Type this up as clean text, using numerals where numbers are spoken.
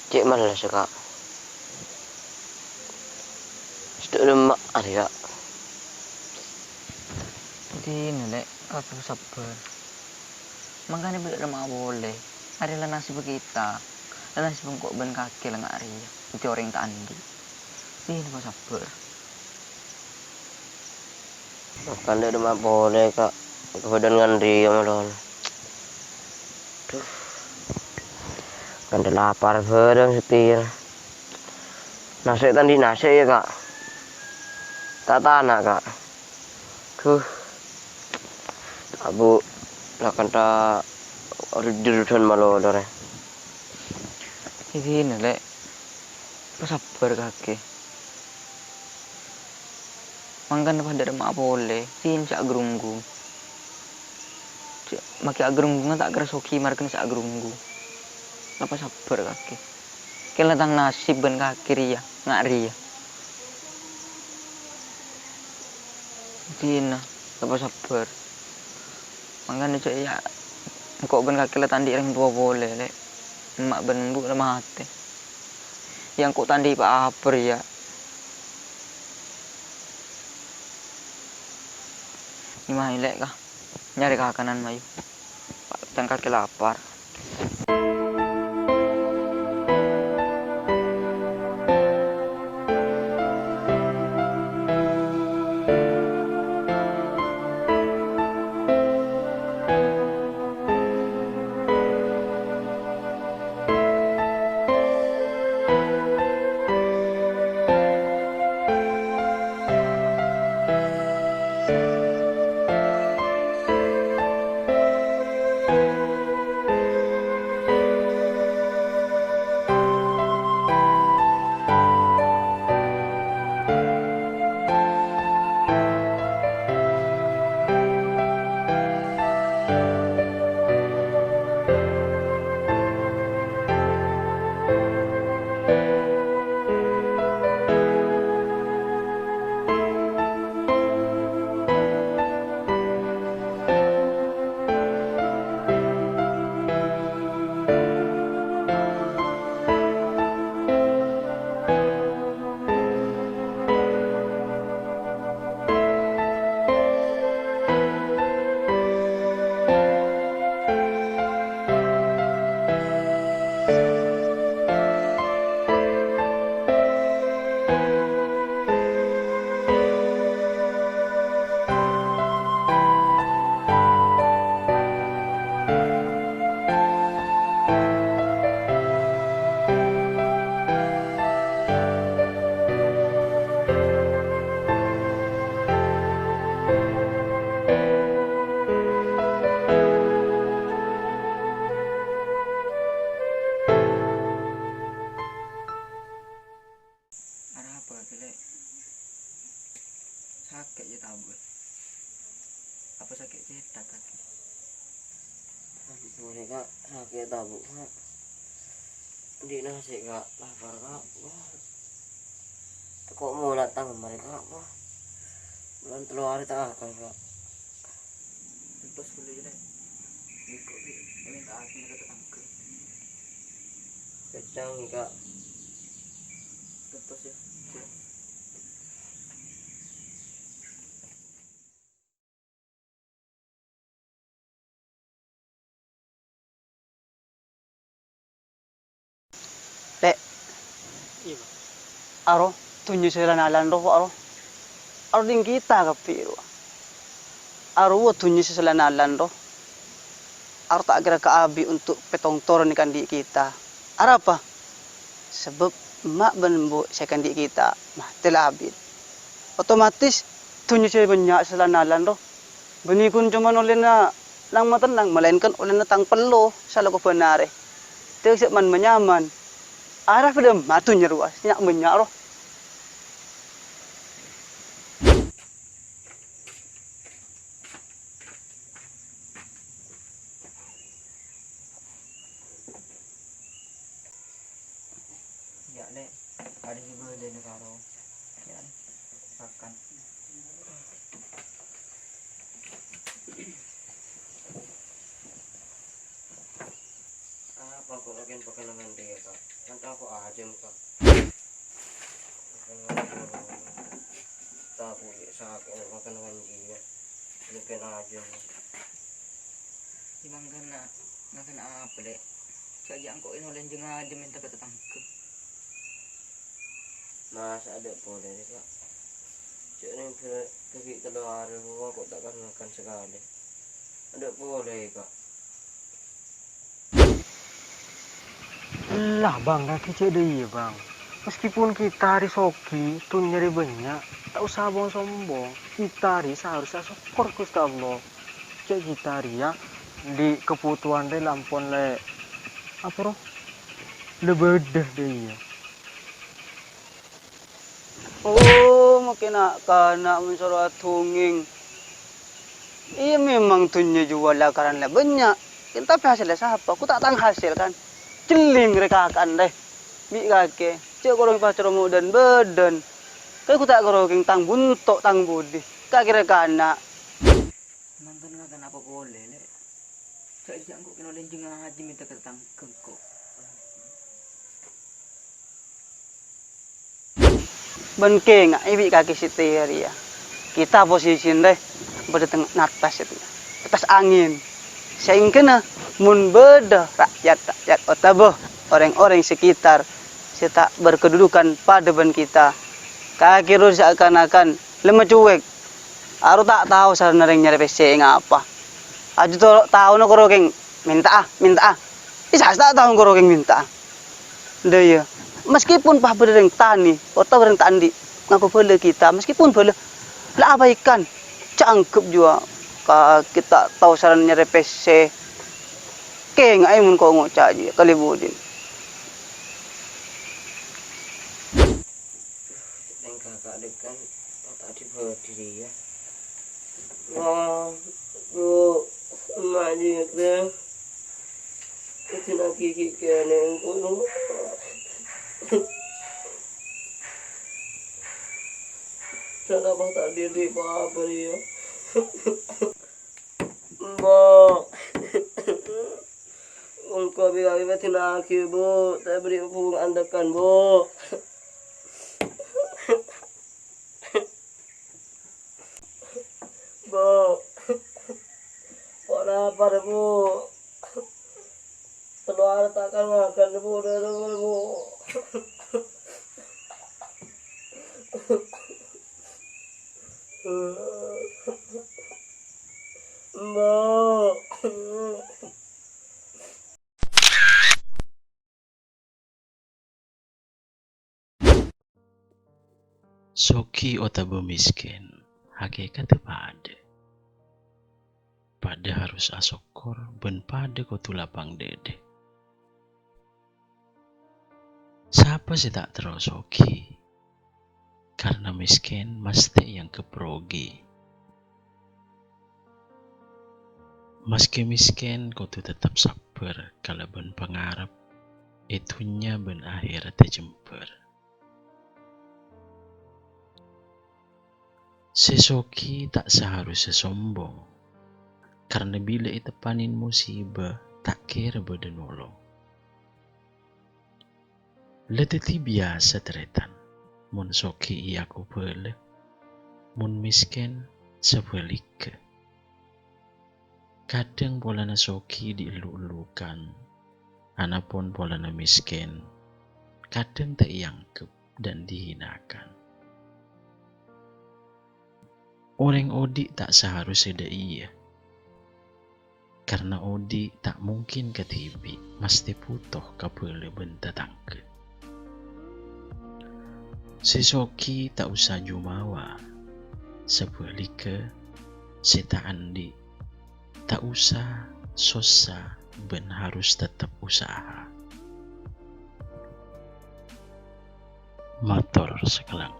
Cek malas ya kak. Sudah lemak hari kak. Jadi nilai aku sabar. Makanya tidak ada boleh. Adalah nasib kita. Dan nasib kok ben kaki lah nggak ria. Itu orang tak andi. Ini kau sabar. Makan dia lemak boleh kak. Kemudian ngandri ya malah. Duh. Kan dia lapar bedang setir. Nasi tadi nasi ya kak. Tak tanah kak. Abu lah kanta dirutan malu dore. Jadi nilai kau sabar kaki. Makanya pada ada boleh. Ini cak gerunggu. Maki agrunggu nggak tak keresoki marken sak agrunggu. Apa sabar kaki. Kela tang nasib ben kaki ria nggak ria. Dina, apa sabar. Makanya cak ya, kok ben kaki lah tandi orang tua boleh le. Mak ben bu lah mati. Yang kok tandi pak apa ya? Gimana le kah? Nyari kakanan mayu. Dan kaki lapar. Sakit ya tabur. Apa sakit cetak kaki? Boleh kak, sakit tabu kak. Di nasi kak, lapar kak. Kok mau datang mereka kak? Bulan telur hari tak akan kak. Terus boleh deh. Biko ini tak akan kita tangkap. Kecang nih kak. Terus ya. Lek, aro tunju sila nalan ro aro. Aro din kita kapiro. Aro wo tunju sila nalan ro. Aro tak kira kaabi untuk petong toro ni kandi kita. Ara apa? Sebab mak benbo saya kandi kita mah telabit. Otomatis tunju sila banyak sila nalan ro. Benikun cuma oleh na lang matenang melainkan oleh na tang pelo sa lago penare. Terus man menyaman. Arah pada matu nyeruas, nyak menyak roh. Ya le, ada juga di negara. Ya, makan. Apa kok akan pakai lengan dia kak? Kan aku aja kak. Tapi sakit makan anjing. Mungkin aja. Di mangkana makan apa dek? Saja angkok inolen jeung aja minta kata tangkep. Mas ada boleh kak. Cek ni pergi keluar rumah kok takkan makan sekali. Ada boleh kak. Lah bang, kaki cek deh bang. Meskipun kita hari soki, tuh nyari banyak, tak usah bong sombong. Kita hari seharusnya syukur Gusti Allah. Cek kita hari ya, di kebutuhan deh lampon le, apa roh? Lebedah deh ya. Oh, makin nak mensuruh tunging. Iya memang tunya jual lah karena banyak. Tapi hasilnya siapa? Aku tak tahu hasil kan. Celing mereka akan deh. Bi kake. Cek korong pacar dan badan. Kayak aku tak korong tang buntok tang budi. Kak kira kana. Mangkana makan apa boleh le? Saja angkok inolen jeung aja minta kata tangkep kok. Bengke nggak ibi kaki situ ya. Kita posisi deh pada tengah atas itu. Atas angin. Sehingga mun beda rakyat otaboh orang-orang sekitar serta berkedudukan pada ban kita. Kaki ru seakan-akan lemah cuek. Aru tak tahu sareng nyari PC ngapa. Aju tuh tahu no korokeng minta ah. Bisa tak tahu korokeng minta. Deh ya. Meskipun pah bereng tani atau bereng tandi ngaku boleh kita meskipun boleh lah abaikan cangkep juga kita tahu saran nyari PC keng ay mun ko ngoca aja kalibudin. Yang kakak dekan tadi berdiri ya. Wah, bu, emaknya kan itu lagi kikirnya aku. Kenapa tak diri apa dia? Mbak, engkau bilang betin lagi bu, saya beri hubung andakan bu. Bu, kok lapar bu? Keluar takkan makan bu, dari bu. Mbak. Soki otabo miskin, hakikat pada harus asokor ben pada kotu lapang dede. Siapa sih tak terus soki? Karena miskin mesti yang keprogi. Meski miskin kotu tetap sabar kalau ben pengarap itunya ben akhir terjemper. Sesoki tak seharusnya sombong, karena bila itu panin musibah tak kira berdenolong. Leteti biasa teretan, mun soki iaku pele, mun miskin sebalik. Kadang polana soki dielu-elukan, anapun polana miskin, kadang tak iangkep dan dihinakan. Orang odi tak seharusnya iya. Karena odi tak mungkin ketibi, mesti putoh kapele benta tangke. Sesoki tak usah jumawa, sebelike seta andi, tak usah sosa ben harus tetap usaha. Motor sekelang.